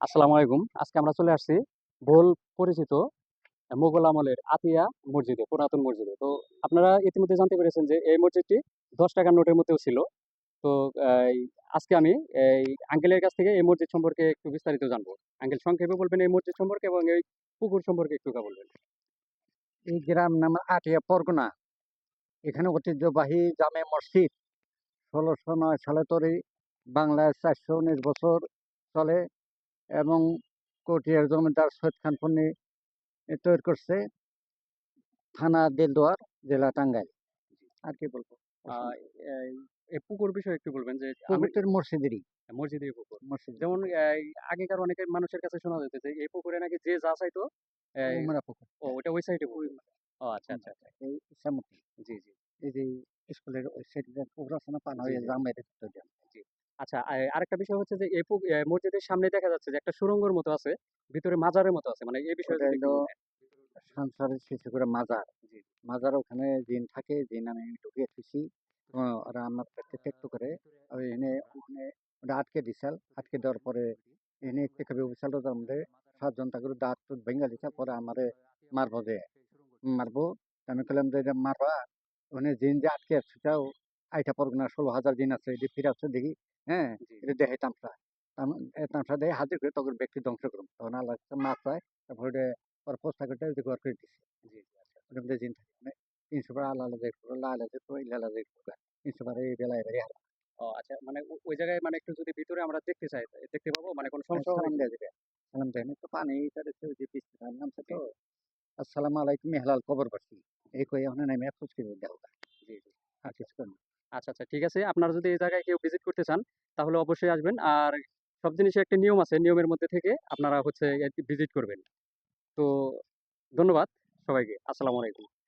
আসসালামু আলাইকুম। আজকে আমরা চলে আসছি বহুল পরিচিত মুঘল আমলের আতিয়া মসজিদে, পুরাতন মসজিদে। তো আপনারা ইতিমধ্যে জানতে পেরেছেন যে এই মসজিদটি ১০ টাকার নোটের মধ্যেও ছিল। তো এই আজকে আমি এই আঙ্কেলের কাছ থেকে এই মসজিদ সম্পর্কে একটু বিস্তারিত জানবো। আঙ্কেল সংক্ষেপে বলবেন এই মসজিদ সম্পর্কে এবং এই পুকুর সম্পর্কে একটু বলবেন। এই গ্রাম নাম আটিয়া পরগনা। এখানে ঐতিহ্যবাহী জামে মসজিদ ১৬০৯ সালে তৈরি। বাংলায় ৪১৯ বছর চলে এবং কটিয়ার জমিদার সৈয়দ খান পন্নী তৈরি করছে। থানা দেলদুয়ার, জেলা টাঙ্গাইল। আর কি বলবো? আহ, এই এই পুকুর বিষয়ে একটু বলবেন যে আমি পুকুরটির মসজিদেরই মসজিদের পুকুর। মসজিদ। যেমন আগেকার অনেকের মানুষের কাছে শোনা যেত যে এই পুকুরে নাকি যে যা চাইতো। এই উমরা পুকুর। ও ওটা ওই সাইডে ওই পুকুর। ও আচ্ছা আচ্ছা আচ্ছা। এই ইসামতি, জি জি এই যে স্কুলের ওই সাইডে পুকুর আছে না, পানা জি হয়ে জি জামের। জি। আচ্ছা, আরেকটা বিষয় হচ্ছে যে মসজিদের সামনে দেখা যাচ্ছে যে একটা সুড়ঙ্গের মতো আছে, ভিতরে মাজারের মতো আছে। মানে এই বিষয়ে ওটা যদি একটু হলো বলতেন। সানসারের শিশু করে মাজার। জি, মাজার ওখানে জিন থাকে, জিন আমি ঢুকিয়ে থুইছি। ওরা আমার পেটে টেকটু করে ওই এনে ওখানে ওটা আটকে দিছাল। আটকে দেওয়ার পরে এনে একটু খাবি বিশালটা তার মধ্যে ৭ জন তাকে দাঁত টুত ভেঙে দিছে। পরে আমারে মারবো যে মারবো। তা আমি কইলাম যে, "এটা মারবা?" ওখানে জিন যে আটকে আছে সেটাও আইঠা পরগনা ১৬,০০০ জিন আছে। এটি ফিরাচ্ছে দেখি, হ্যাঁ? জি, এটা দেখাই তামসা। তামসা দেয় হাজির করে তখন ব্যক্তি ধ্বংস করুম। তখন আল্লাহ মাফ চায়। তারপরে ওটা ওর পোস্টা করতে ঘর করে দিছে। জি, জি। আচ্ছা। ওটার মধ্যে জিন থাকে। মানে ৩০০ বার আল্লাহ আল্লাহ জিকির করো, লা ইলাহা জিকির করো, ইল্লাল্লাহ জিকির করো। ৩০০ বার এই বেলায় এবারে হারাম। ও আচ্ছা, মানে ওই জায়গায় মানে একটু যদি ভিতরে আমরা দেখতে চাই, দেখতে পাবো? মানে কোনো সমস্যা হবে সালাম কি? দেয়া যাবে। সালাম দেন তো পানি তার একটু যে বৃষ্টি নামছে জি, তো। আসসালামু আলাইকুম হেলাল কবরবাসী। এই কই ওখানে নেমে ফুসকি দেওয়া। জি, জি। আর আচ্ছা, কিছু করেন না। আচ্ছা, আচ্ছা, ঠিক আছে। আপনারা যদি এই জায়গায় কেউ ভিজিট করতে চান তাহলে অবশ্যই আসবেন। আর সব জিনিসের একটা নিয়ম আছে। নিয়মের মধ্যে থেকে আপনারা হচ্ছে ভিজিট করবেন। তো ধন্যবাদ সবাইকে। আসসালামু আলাইকুম।